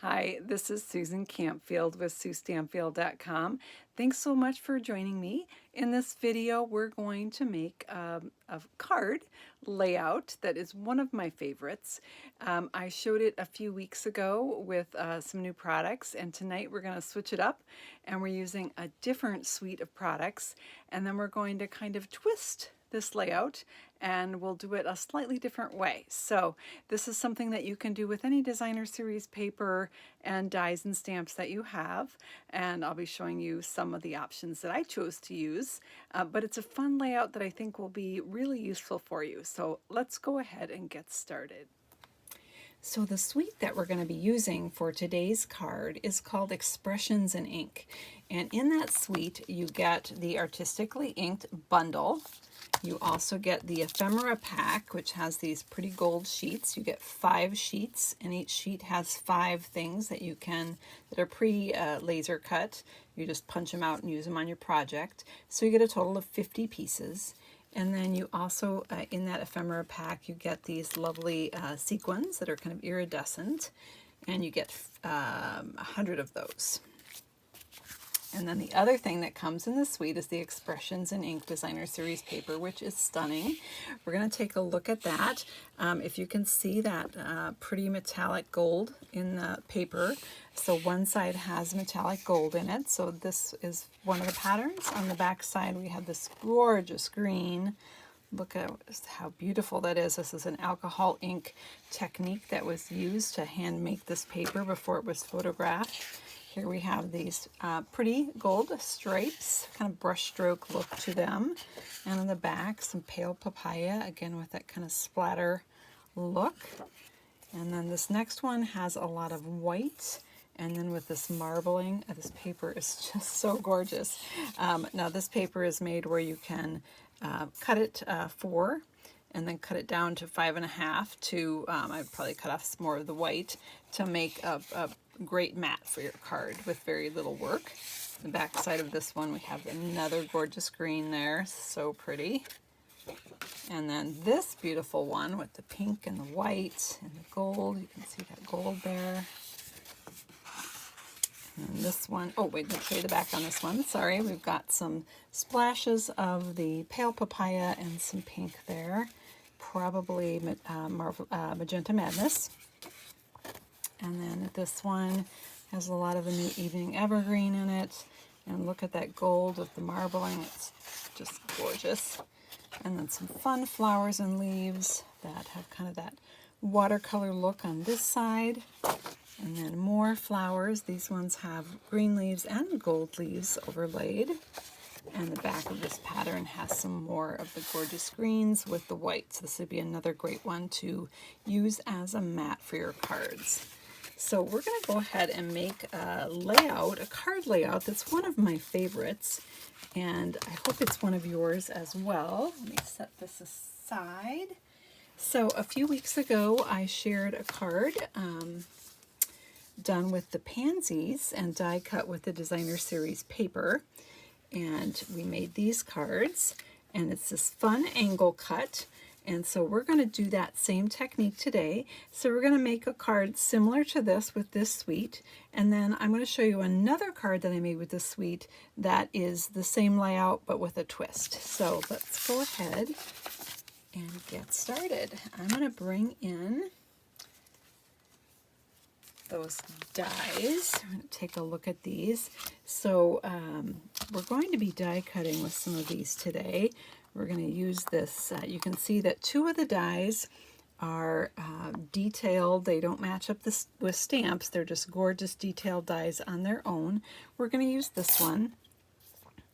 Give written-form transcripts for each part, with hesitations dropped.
Hi, this is Susan Campfield with SueStampfield.com. Thanks so much for joining me. In this video, we're going to make a card layout that is one of my favorites. I showed it a few weeks ago with some new products, and tonight we're going to switch it up, and we're using a different suite of products, and then we're going to kind of twist this layout and we'll do it a slightly different way. So this is something that you can do with any designer series paper and dies and stamps that you have, and I'll be showing you some of the options that I chose to use, but it's a fun layout that I think will be really useful for you. So let's go ahead and get started. So the suite that we're going to be using for today's card is called Expressions in Ink. And in that suite, you get the artistically inked bundle. You also get the ephemera pack, which has these pretty gold sheets. You get 5 sheets, and each sheet has 5 things that you can, that are pre-laser cut. You just punch them out and use them on your project. So you get a total of 50 pieces. And then you also, in that ephemera pack, you get these lovely sequins that are kind of iridescent, and you get 100 of those. And then the other thing that comes in the suite is the Expressions in Ink Designer Series paper, which is stunning. We're going to take a look at that. If you can see that pretty metallic gold in the paper. So one side has metallic gold in it. So this is one of the patterns. On the back side, we have this gorgeous green. Look at how beautiful that is. This is an alcohol ink technique that was used to hand make this paper before it was photographed. Here we have these pretty gold stripes, kind of brush stroke look to them. And on the back, some pale papaya, again with that kind of splatter look. And then this next one has a lot of white, and then with this marbling. This paper is just so gorgeous. Now this paper is made where you can cut it 4, and then cut it down to 5.5 to, I'd probably cut off some more of the white to make a great mat for your card with very little work. The back side of this one, we have another gorgeous green there, so pretty. And then this beautiful one with the pink and the white and the gold, you can see that gold there. And this one, oh wait, let's show you the back on this one. Sorry, we've got some splashes of the pale papaya and some pink there. Probably Magenta Madness. And then this one has a lot of the new Evening Evergreen in it. And look at that gold with the marbling. It's just gorgeous. And then some fun flowers and leaves that have kind of that watercolor look on this side. And then more flowers. These ones have green leaves and gold leaves overlaid. And the back of this pattern has some more of the gorgeous greens with the whites. This would be another great one to use as a mat for your cards. So we're going to go ahead and make a layout, a card layout that's one of my favorites, and I hope it's one of yours as well. Let me set this aside. So a few weeks ago I shared a card done with the pansies and die cut with the Designer Series paper, and we made these cards, and it's this fun angle cut. And so we're going to do that same technique today. So we're going to make a card similar to this with this suite. And then I'm going to show you another card that I made with this suite that is the same layout but with a twist. So let's go ahead and get started. I'm going to bring in those dies. I'm going to take a look at these. So we're going to be die cutting with some of these today. We're going to use this. You can see that 2 of the dies are detailed. They don't match up with stamps. They're just gorgeous detailed dies on their own. We're going to use this one.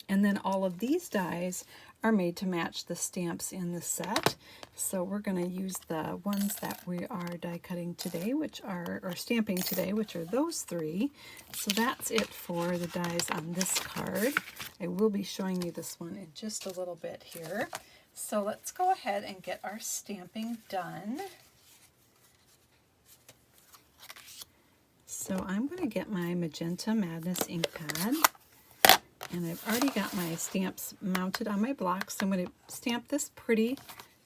And then all of these dies are made to match the stamps in the set. So we're going to use the ones that we are die cutting today, which are, or stamping today, which are those 3. So that's it for the dies on this card. I will be showing you this one in just a little bit here. So let's go ahead and get our stamping done. So I'm going to get my Magenta Madness ink pad. And I've already got my stamps mounted on my block, so I'm going to stamp this pretty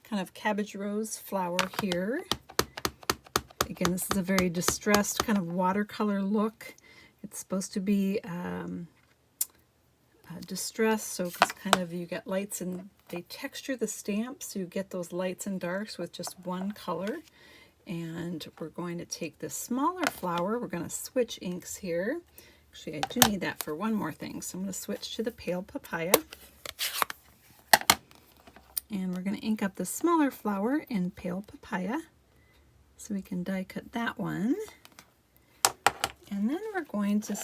kind of cabbage rose flower here. Again, this is a very distressed kind of watercolor look. It's supposed to be distressed, so it's kind of, you get lights and they texture the stamp, so you get those lights and darks with just one color. And we're going to take this smaller flower, we're going to switch inks here. Actually, I do need that for one more thing, so I'm going to switch to the pale papaya. And we're going to ink up the smaller flower in pale papaya, so we can die cut that one. And then we're going to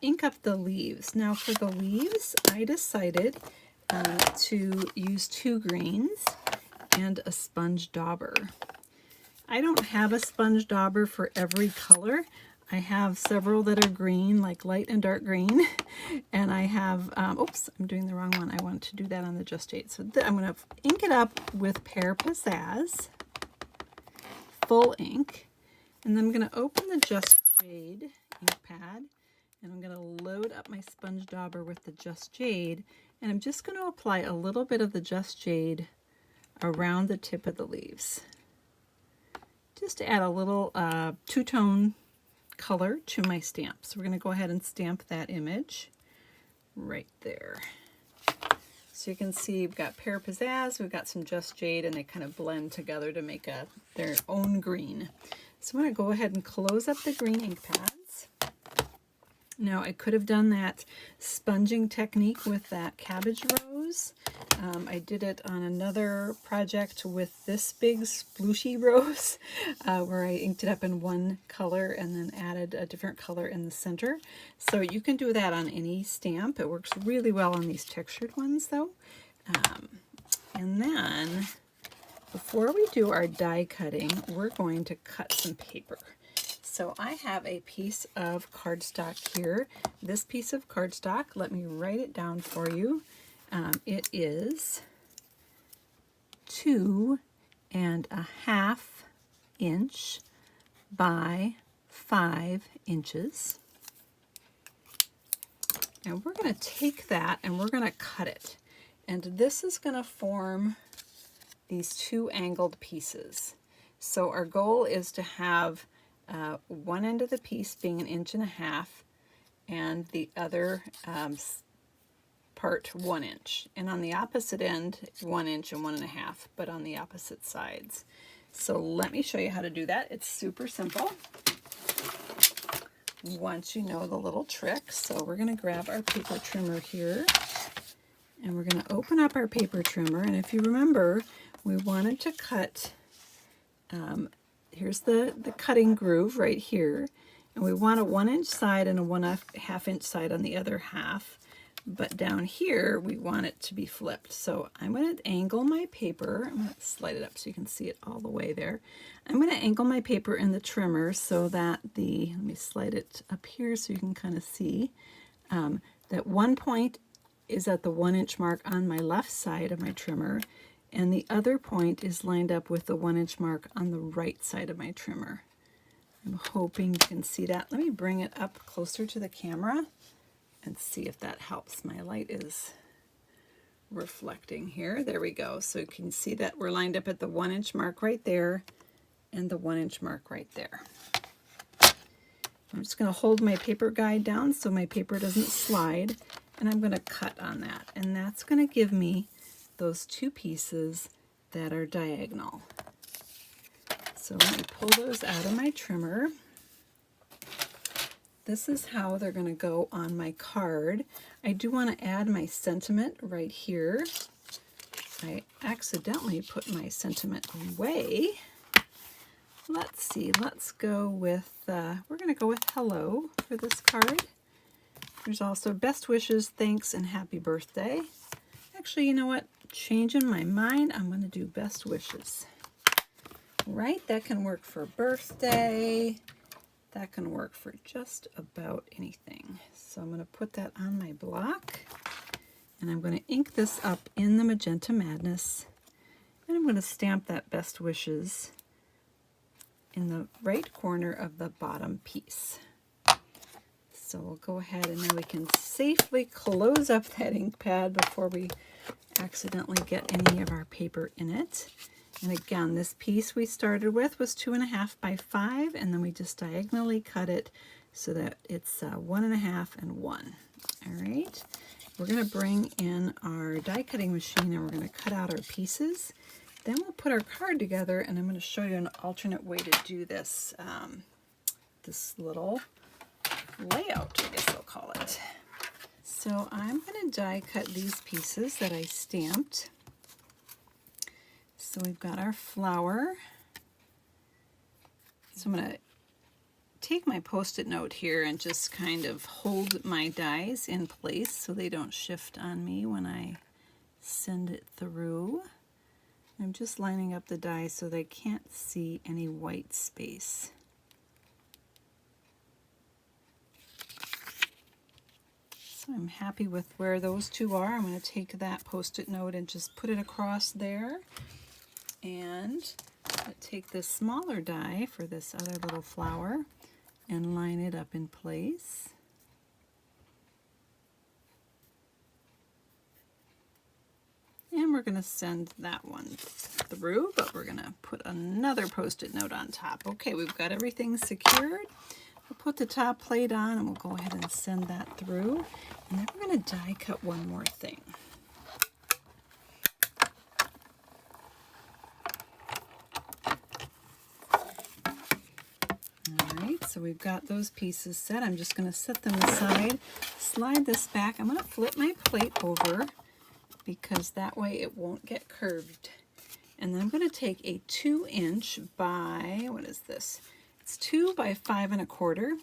ink up the leaves. Now for the leaves, I decided to use 2 greens and a sponge dauber. I don't have a sponge dauber for every color. I have several that are green, like light and dark green, and I have, oops, I'm doing the wrong one. I want to do that on the Just Jade. So I'm going to ink it up with Pear Pizzazz, full ink, and then I'm going to open the Just Jade ink pad, and I'm going to load up my sponge dauber with the Just Jade, and I'm just going to apply a little bit of the Just Jade around the tip of the leaves, just to add a little two-tone color to my stamp. So we're going to go ahead and stamp that image right there. So you can see we've got Pear Pizzazz, we've got some Just Jade, and they kind of blend together to make their own green. So I'm going to go ahead and close up the green ink pads. Now I could have done that sponging technique with that cabbage rose. I did it on another project with this big splooshy rose where I inked it up in one color and then added a different color in the center. So you can do that on any stamp. It works really well on these textured ones though. And then before we do our die cutting, we're going to cut some paper. So I have a piece of cardstock here. This piece of cardstock, let me write it down for you. It is 2.5 inch by 5 inches. And we're going to take that and we're going to cut it. And this is going to form these 2 angled pieces. So our goal is to have one end of the piece being 1.5 inches and the other part 1 inch, and on the opposite end 1 inch and 1.5, but on the opposite sides. So let me show you how to do that. It's super simple once you know the little trick. So we're going to grab our paper trimmer here and we're going to open up our paper trimmer, and if you remember, we wanted to cut here's the cutting groove right here, and we want a 1 inch side and a 1.5 inch side on the other half. But down here, we want it to be flipped. So I'm going to angle my paper. I'm going to slide it up so you can see it all the way there. I'm going to angle my paper in the trimmer so that let me slide it up here so you can kind of see that one point is at the 1 inch mark on my left side of my trimmer, and the other point is lined up with the 1 inch mark on the right side of my trimmer. I'm hoping you can see that. Let me bring it up closer to the camera and see if that helps. My light is reflecting here. There we go. So you can see that we're lined up at the 1 inch mark right there and the 1 inch mark right there. I'm just going to hold my paper guide down so my paper doesn't slide, and I'm going to cut on that. And that's going to give me those 2 pieces that are diagonal. So let me pull those out of my trimmer. This is how they're going to go on my card. I do want to add my sentiment right here. I accidentally put my sentiment away. Let's see, let's go with, we're going to go with hello for this card. There's also best wishes, thanks, and happy birthday. Actually, you know what? Changing my mind, I'm going to do best wishes. Right, that can work for birthday. That can work for just about anything. So I'm going to put that on my block, and I'm going to ink this up in the Magenta Madness, and I'm going to stamp that best wishes in the right corner of the bottom piece. So we'll go ahead and now we can safely close up that ink pad before we accidentally get any of our paper in it. And again, this piece we started with was 2.5 by 5, and then we just diagonally cut it so that it's 1.5 and 1. All right, we're going to bring in our die cutting machine and we're going to cut out our pieces. Then we'll put our card together, and I'm going to show you an alternate way to do this, this little layout, I guess I'll call it. So I'm going to die cut these pieces that I stamped. So we've got our flower. So I'm going to take my Post-it note here and just kind of hold my dies in place so they don't shift on me when I send it through. I'm just lining up the dies so they can't see any white space. So I'm happy with where those two are. I'm going to take that Post-it note and just put it across there. And take this smaller die for this other little flower and line it up in place. And we're going to send that one through, but we're going to put another Post-it note on top. Okay, we've got everything secured. We'll put the top plate on and we'll go ahead and send that through. And then we're going to die cut one more thing. So we've got those pieces set. I'm just going to set them aside, slide this back. I'm going to flip my plate over because that way it won't get curved. And then I'm going to take a 2" by, what is this? It's 2 by 5 1/4.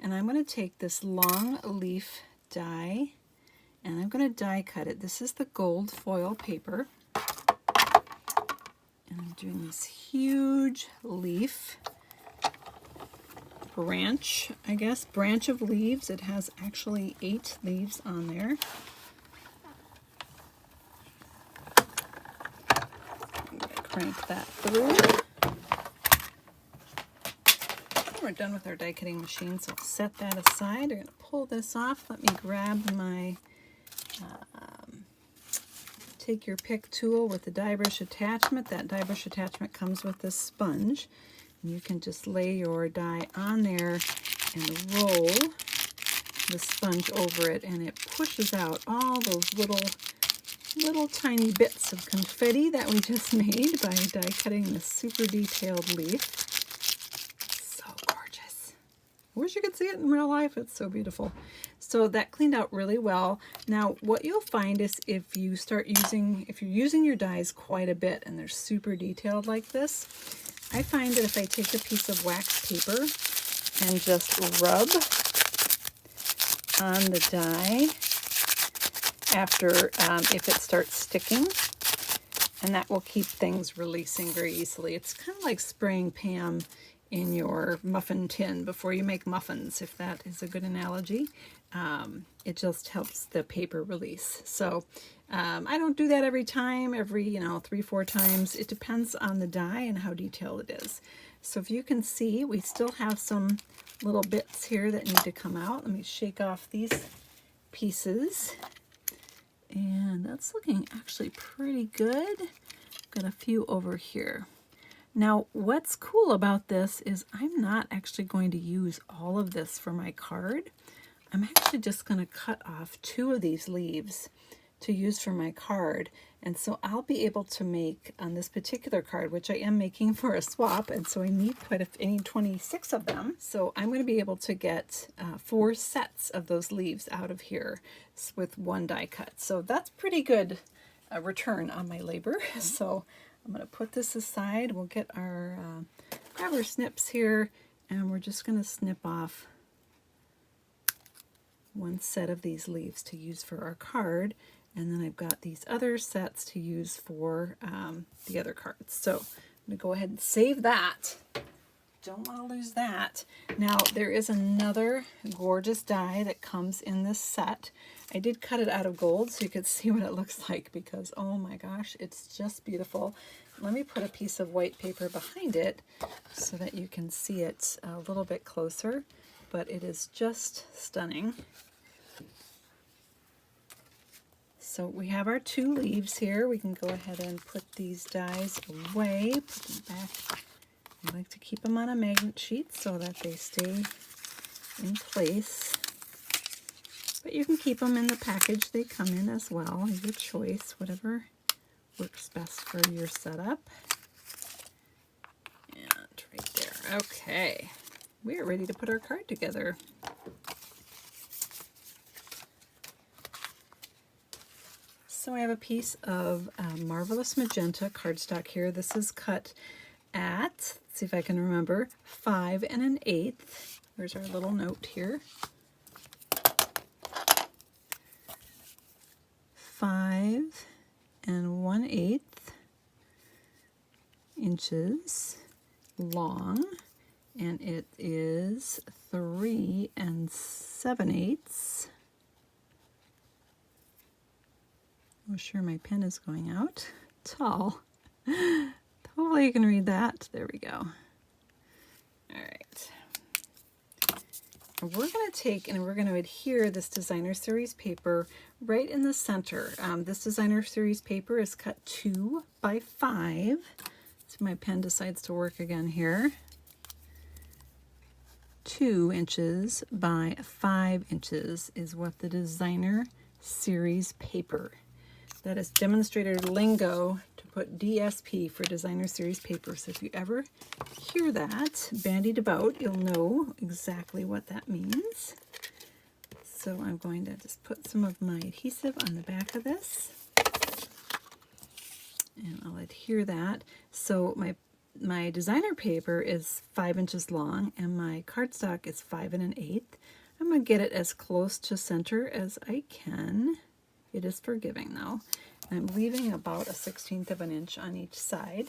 And I'm going to take this long leaf die and I'm going to die cut it. This is the gold foil paper. And I'm doing this huge leaf. Branch, I guess, branch of leaves. It has actually 8 leaves on there. I'm going to crank that through. We're done with our die cutting machine, so I'll set that aside. We're going to pull this off. Let me grab my take your pick tool with the die brush attachment. That die brush attachment comes with this sponge. You can just lay your die on there and roll the sponge over it, and it pushes out all those little tiny bits of confetti that we just made by die cutting this super detailed leaf. So gorgeous. I wish you could see it in real life. It's so beautiful. So that cleaned out really well. Now what you'll find is if you're using your dies quite a bit and they're super detailed like this, I find that if I take a piece of wax paper and just rub on the die after if it starts sticking, and that will keep things releasing very easily. It's kind of like spraying Pam in your muffin tin before you make muffins, if that is a good analogy. It just helps the paper release. So I don't do that every time, every 3-4 times. It depends on the die and how detailed it is. So if you can see, we still have some little bits here that need to come out. Let me shake off these pieces. And that's looking actually pretty good. Got a few over here. Now what's cool about this is I'm not actually going to use all of this for my card. I'm actually just going to cut off 2 of these leaves to use for my card, and so I'll be able to make on this particular card, which I am making for a swap, and so I need 26 of them. So I'm going to be able to get 4 sets of those leaves out of here with 1 die cut. So that's pretty good return on my labor. So I'm going to put this aside. We'll get our grab our snips here, and we're just going to snip off 1 set of these leaves to use for our card, and then I've got these other sets to use for the other cards. So I'm going to go ahead and save that. Don't want to lose that. Now there is another gorgeous die that comes in this set. I did cut it out of gold so you could see what it looks like, because oh my gosh, it's just beautiful. Let me put a piece of white paper behind it so that you can see it a little bit closer. But it is just stunning. So we have our 2 leaves here. We can go ahead and put these dies away, put them back. I like to keep them on a magnet sheet so that they stay in place. But you can keep them in the package they come in as well, your choice, whatever works best for your setup. And right there. Okay, we are ready to put our card together. So I have a piece of Marvelous Magenta cardstock here. This is cut at, let's see if I can remember, 5 1/8. There's our little note here. 5 1/8 inches long, and it is 3 7/8. Oh, sure, my pen is going out. Tall. Hopefully you can read that. There we go. All right. And we're going to take and we're going to adhere this designer series paper right in the center. This designer series paper is cut 2 by 5. So my pen decides to work again here. 2 inches by 5 inches is what the designer series paper. That is demonstrator lingo to put DSP for designer series paper. So if you ever hear that bandied about, you'll know exactly what that means. So I'm going to just put some of my adhesive on the back of this. And I'll adhere that. So my designer paper is 5 inches long and my cardstock is 5 1/8. I'm going to get it as close to center as I can. It is forgiving though. I'm leaving about a 1/16 of an inch on each side.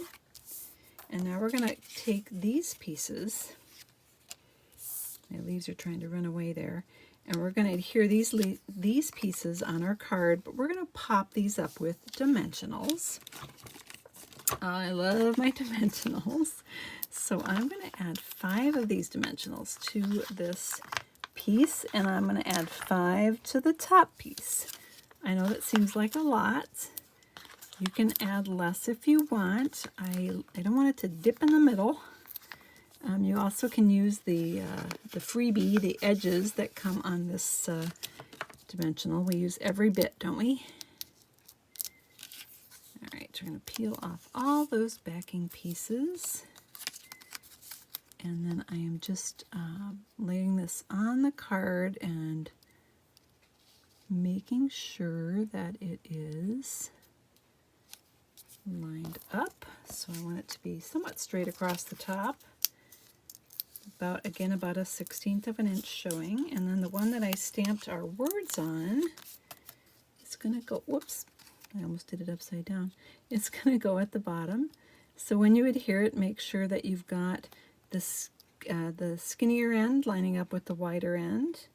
And now we're going to take these pieces. My leaves are trying to run away there. And we're going to adhere these pieces on our card, but we're going to pop these up with dimensionals. I love my dimensionals. So I'm going to add 5 of these dimensionals to this piece, and I'm going to add 5 to the top piece. I know that seems like a lot. You can add less if you want. I don't want it to dip in the middle. You also can use the freebie, the edges that come on this dimensional. We use every bit, don't we? All right, so we're going to peel off all those backing pieces. And then I am just laying this on the card and making sure that it is lined up. So I want it to be somewhat straight across the top. About a 1/16 of an inch showing. And then the one that I stamped our words on is going to go, whoops, I almost did it upside down. It's going to go at the bottom. So when you adhere it, make sure that you've got this, the skinnier end lining up with the wider end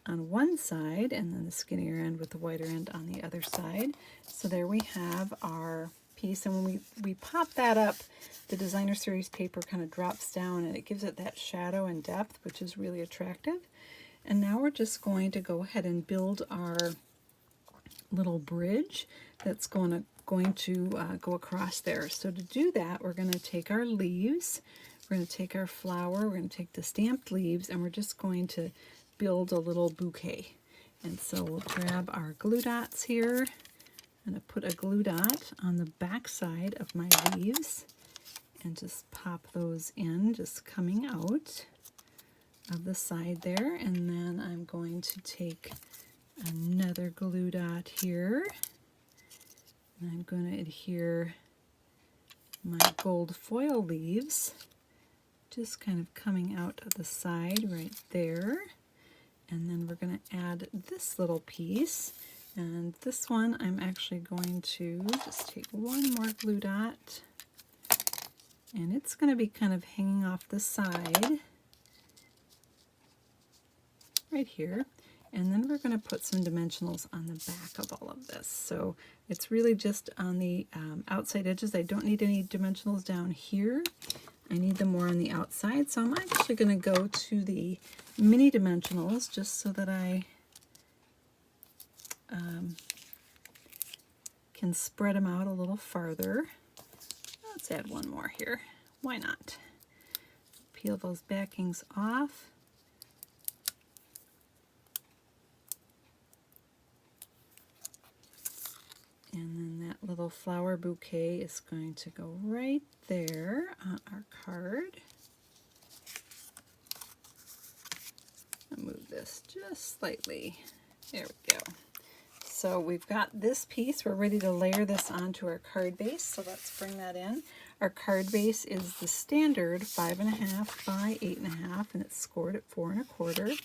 on one side, and then the skinnier end with the wider end on the other side. So there we have our piece, and when we pop that up, the designer series paper kind of drops down and it gives it that shadow and depth, which is really attractive. And now we're just going to go ahead and build our little bridge that's going to go across there. So to do that, we're going to take our leaves, we're going to take our flower, we're going to take the stamped leaves, and we're just going to build a little bouquet. And so we'll grab our glue dots here. I'm going to put a glue dot on the back side of my leaves and just pop those in, just coming out of the side there. And then I'm going to take another glue dot here, and I'm going to adhere my gold foil leaves, just kind of coming out of the side right there. And then we're going to add this little piece, and this one I'm actually going to just take one more glue dot, and it's going to be kind of hanging off the side right here. And then we're going to put some dimensionals on the back of all of this. So it's really just on the outside edges. I don't need any dimensionals down here. I need them more on the outside. So I'm actually going to go to the mini dimensionals just so that I can spread them out a little farther. Let's add one more here. Why not? Peel those backings off. And then that little flower bouquet is going to go right there on our card. I'll move this just slightly. There we go. So we've got this piece. We're ready to layer this onto our card base. So let's bring that in. Our card base is the standard 5.5 by 8.5, and it's scored at 4 1/4.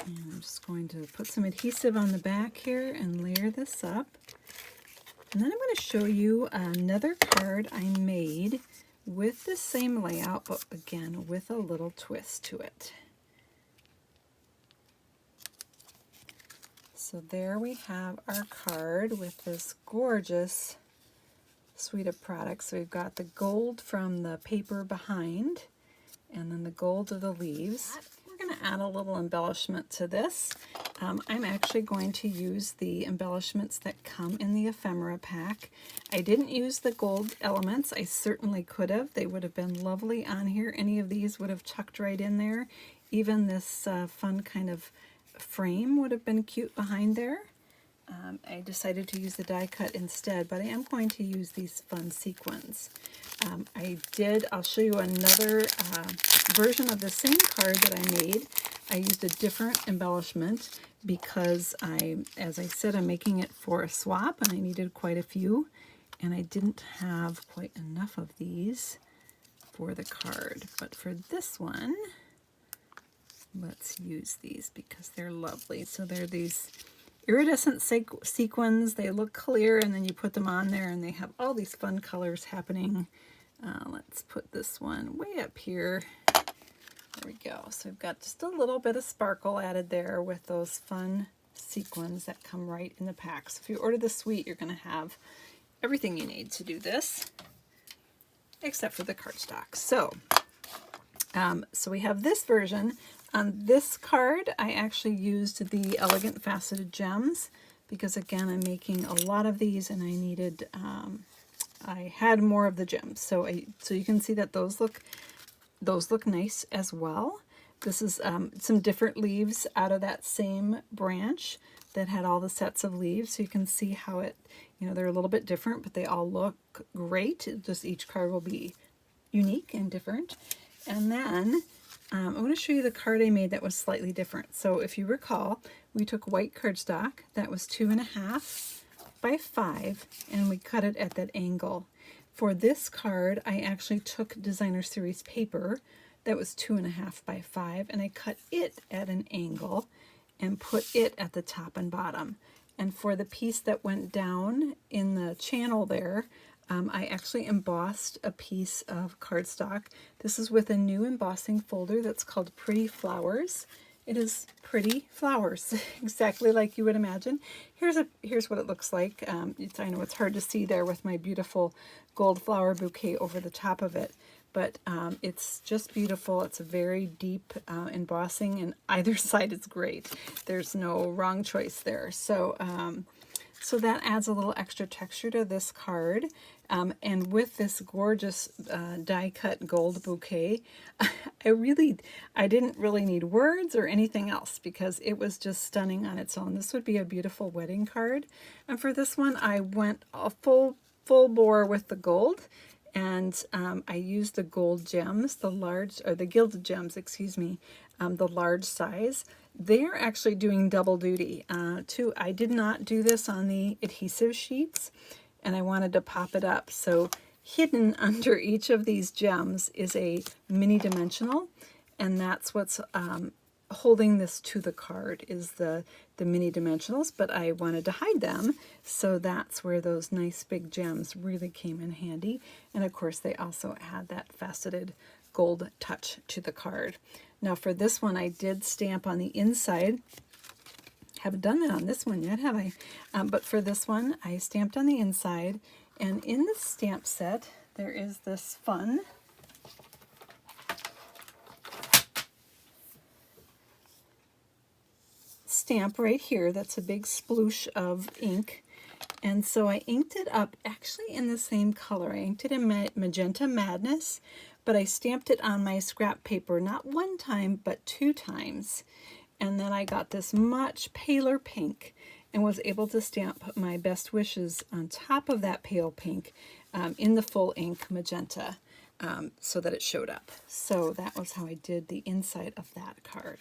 And I'm just going to put some adhesive on the back here and layer this up. And then I'm going to show you another card I made with the same layout, but again with a little twist to it. So there we have our card with this gorgeous suite of products. So we've got the gold from the paper behind, and then the gold of the leaves. We're going to add a little embellishment to this. I'm actually going to use the embellishments that come in the ephemera pack. I didn't use the gold elements. I certainly could have. They would have been lovely on here. Any of these would have tucked right in there. Even this fun kind of frame would have been cute behind there. I decided to use the die cut instead, but I am going to use these fun sequins. I'll show you another version of the same card that I made. I used a different embellishment because as I said, I'm making it for a swap and I needed quite a few, and I didn't have quite enough of these for the card. But for this one, let's use these because they're lovely. So they're these iridescent sequins. They look clear, and then you put them on there and they have all these fun colors happening. Let's put this one way up here. There we go. So we've got just a little bit of sparkle added there with those fun sequins that come right in the pack. So if you order the suite, you're going to have everything you need to do this, except for the cardstock. So we have this version. On this card, I actually used the Elegant Faceted Gems because, again, I'm making a lot of these and I needed, I had more of the gems. So you can see that those look nice as well. This is some different leaves out of that same branch that had all the sets of leaves. So you can see how it, they're a little bit different, but they all look great. Just each card will be unique and different. And then I'm going to show you the card I made that was slightly different. So if you recall, we took white cardstock that was 2.5 by 5, and we cut it at that angle. For this card, I actually took Designer Series paper that was 2.5 by 5, and I cut it at an angle and put it at the top and bottom. And for the piece that went down in the channel there, I actually embossed a piece of cardstock. This is with a new embossing folder that's called Pretty Flowers. It is pretty flowers, exactly like you would imagine. Here's what it looks like. I know it's hard to see there with my beautiful gold flower bouquet over the top of it, but it's just beautiful. It's a very deep embossing, and either side is great. There's no wrong choice there. So that adds a little extra texture to this card. And with this gorgeous die-cut gold bouquet, I didn't really need words or anything else because it was just stunning on its own. This would be a beautiful wedding card. And for this one, I went a full bore with the gold, and I used the gold gems, the gilded gems, excuse me, the large size. They're actually doing double duty too. I did not do this on the adhesive sheets, and I wanted to pop it up. So hidden under each of these gems is a mini dimensional, and that's what's holding this to the card is the mini dimensionals, but I wanted to hide them, so that's where those nice big gems really came in handy. And of course they also had that faceted gold touch to the card. Now for this one, I did stamp on the inside. Haven't done that on this one yet, have I? But for this one, I stamped on the inside, and in the stamp set, there is this fun stamp right here. That's a big sploosh of ink. And so I inked it up actually in the same color. I inked it in Magenta Madness, but I stamped it on my scrap paper not one time, but 2 times. And then I got this much paler pink and was able to stamp my best wishes on top of that pale pink in the full ink magenta so that it showed up. So that was how I did the inside of that card.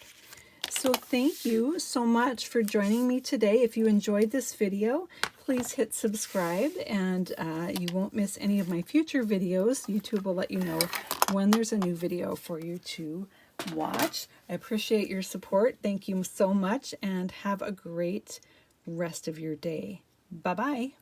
So thank you so much for joining me today. If you enjoyed this video, please hit subscribe, and you won't miss any of my future videos. YouTube will let you know when there's a new video for you to watch. I appreciate your support. Thank you so much, and have a great rest of your day. Bye-bye.